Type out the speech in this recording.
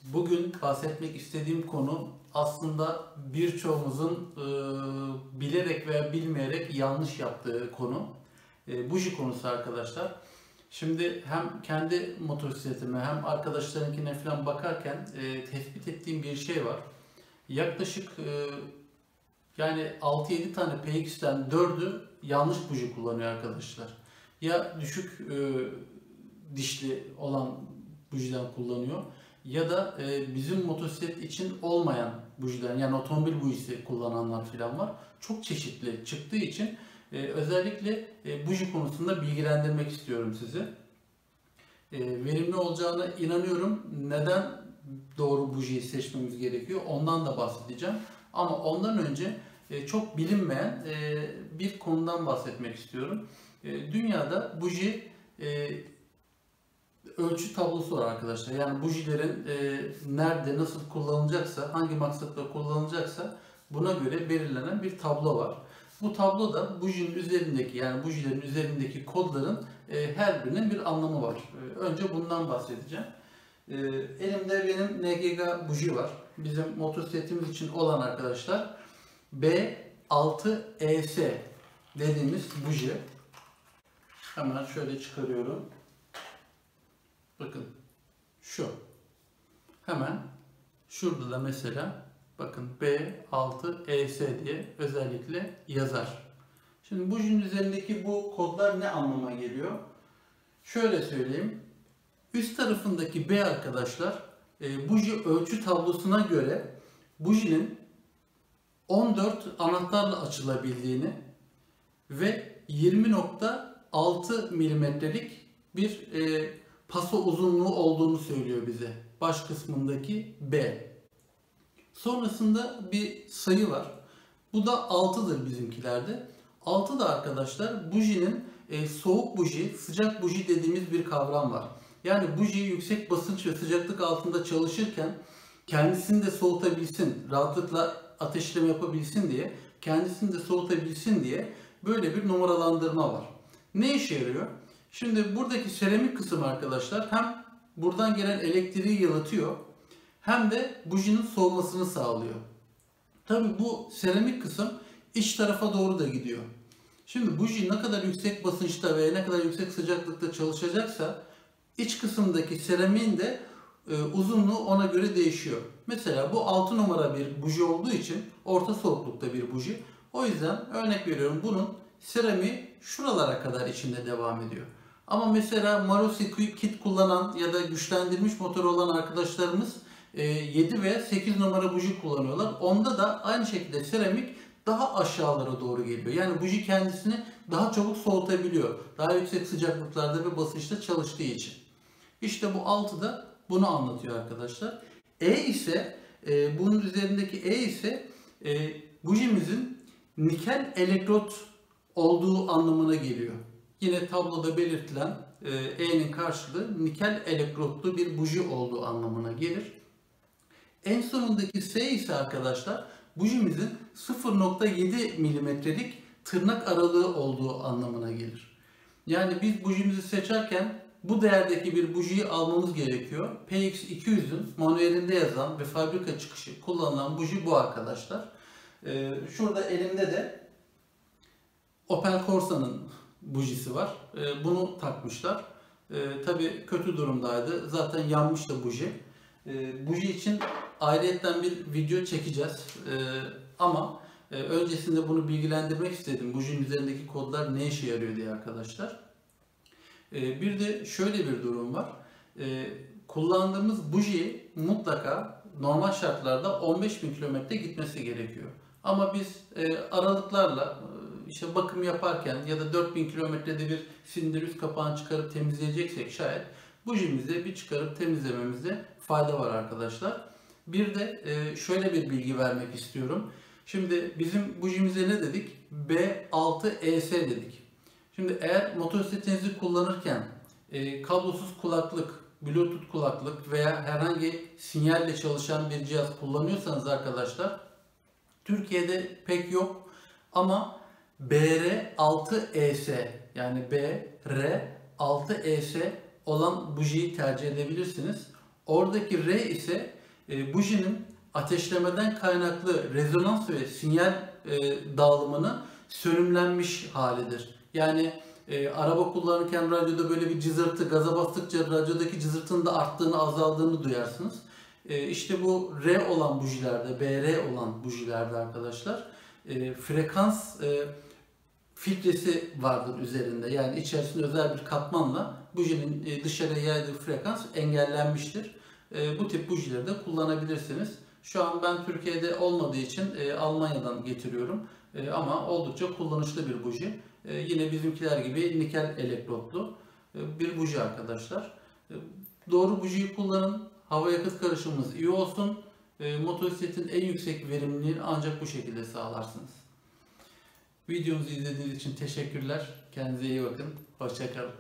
Bugün bahsetmek istediğim konu aslında birçoğumuzun bilerek veya bilmeyerek yanlış yaptığı konu. Buji konusu arkadaşlar. Şimdi hem kendi motosikletime hem arkadaşlarınkine falan bakarken tespit ettiğim bir şey var. Yaklaşık yani 6-7 tane PX'ten 4'ü yanlış buji kullanıyor arkadaşlar. Ya düşük dişli olan bujiden kullanıyor ya da bizim motosiklet için olmayan bujiden, yani otomobil bujisi kullananlar falan var. Çok çeşitli çıktığı için özellikle buji konusunda bilgilendirmek istiyorum sizi. Verimli olacağına inanıyorum. Neden doğru bujiyi seçmemiz gerekiyor? Ondan da bahsedeceğim. Ama ondan önce çok bilinmeyen bir konudan bahsetmek istiyorum. Dünyada buji ölçü tablosu var arkadaşlar. Yani bujilerin nerede, nasıl kullanılacaksa, hangi maksatla kullanılacaksa buna göre belirlenen bir tablo var. Bu tabloda bujinin üzerindeki, yani bujilerin üzerindeki kodların her birinin bir anlamı var. Önce bundan bahsedeceğim. Elimde benim NGK buji var. Bizim motosikletimiz için olan arkadaşlar B6ES dediğimiz buji. Hemen şöyle çıkarıyorum. Bakın şu. Hemen şurada da mesela bakın B6ES diye özellikle yazar. Şimdi bujinin üzerindeki bu kodlar ne anlama geliyor? Şöyle söyleyeyim. Üst tarafındaki B arkadaşlar buji ölçü tablosuna göre bujinin 14 anahtarla açılabildiğini ve 20.6 milimetrelik bir paso uzunluğu olduğunu söylüyor bize. Baş kısmındaki B. Sonrasında bir sayı var. Bu da 6'dır bizimkilerde. 6 da arkadaşlar bujinin soğuk buji, sıcak buji dediğimiz bir kavram var. Yani buji yüksek basınç ve sıcaklık altında çalışırken kendisini de soğutabilsin, rahatlıkla ateşleme yapabilsin diye, kendisini de soğutabilsin diye böyle bir numaralandırma var. Ne işe yarıyor? Şimdi buradaki seramik kısım arkadaşlar hem buradan gelen elektriği yalıtıyor hem de bujinin soğumasını sağlıyor. Tabii bu seramik kısım iç tarafa doğru da gidiyor. Şimdi buji ne kadar yüksek basınçta veya ne kadar yüksek sıcaklıkta çalışacaksa iç kısımdaki seramiğin de uzunluğu ona göre değişiyor. Mesela bu 6 numara bir buji olduğu için orta soğuklukta bir buji. O yüzden örnek veriyorum, bunun seramiği şuralara kadar içinde devam ediyor. Ama mesela Marusi kit kullanan ya da güçlendirilmiş motor olan arkadaşlarımız 7 veya 8 numara buji kullanıyorlar. Onda da aynı şekilde seramik daha aşağılara doğru geliyor. Yani buji kendisini daha çabuk soğutabiliyor. Daha yüksek sıcaklıklarda ve basınçta çalıştığı için. İşte bu 6 da bunu anlatıyor arkadaşlar. E ise bunun üzerindeki E ise bujimizin nikel elektrot olduğu anlamına geliyor. Yine tabloda belirtilen E'nin karşılığı nikel elektrotlu bir buji olduğu anlamına gelir. En sonundaki S ise arkadaşlar bujimizin 0.7 milimetrelik tırnak aralığı olduğu anlamına gelir. Yani biz bujimizi seçerken bu değerdeki bir bujiyi almamız gerekiyor. PX200'ün manuelinde yazan ve fabrika çıkışı kullanılan buji bu arkadaşlar. Şurada elimde de Opel Corsa'nın bujisi var. Bunu takmışlar. Tabii kötü durumdaydı. Zaten yanmış da buji. Buji için ayrıyetten bir video çekeceğiz. Ama öncesinde bunu bilgilendirmek istedim. Bujinin üzerindeki kodlar ne işe yarıyor diye arkadaşlar. Bir de şöyle bir durum var. Kullandığımız buji mutlaka normal şartlarda 15.000 kilometre gitmesi gerekiyor. Ama biz aralıklarla işte bakım yaparken ya da 4.000 kilometrede bir silindir üst kapağını çıkarıp temizleyeceksek şayet bujimizi bir çıkarıp temizlememizde fayda var arkadaşlar. Bir de şöyle bir bilgi vermek istiyorum. Şimdi bizim bujimize ne dedik? B6ES dedik. Şimdi eğer motosikletinizi kullanırken kablosuz kulaklık, Bluetooth kulaklık veya herhangi sinyalle çalışan bir cihaz kullanıyorsanız arkadaşlar, Türkiye'de pek yok ama BR6ES yani BR6ES olan bujiyi tercih edebilirsiniz. Oradaki R ise bujinin ateşlemeden kaynaklı rezonans ve sinyal dağılımının sönümlenmiş halidir. Yani araba kullanırken radyoda böyle bir cızırtı, gaza bastıkça radyodaki cızırtının da arttığını, azaldığını duyarsınız. İşte bu R olan bujilerde, BR olan bujilerde arkadaşlar frekans filtresi vardır üzerinde. Yani içerisinde özel bir katmanla bujinin dışarıya yaydığı frekans engellenmiştir. Bu tip bujileri de kullanabilirsiniz. Şu an ben Türkiye'de olmadığı için Almanya'dan getiriyorum. Ama oldukça kullanışlı bir buji. Yine bizimkiler gibi nikel elektrotlu bir buji arkadaşlar. Doğru bujiyi kullanın. Hava yakıt karışımınız iyi olsun. Motosikletin en yüksek verimliliğini ancak bu şekilde sağlarsınız. Videomuzu izlediğiniz için teşekkürler. Kendinize iyi bakın. Hoşça kalın.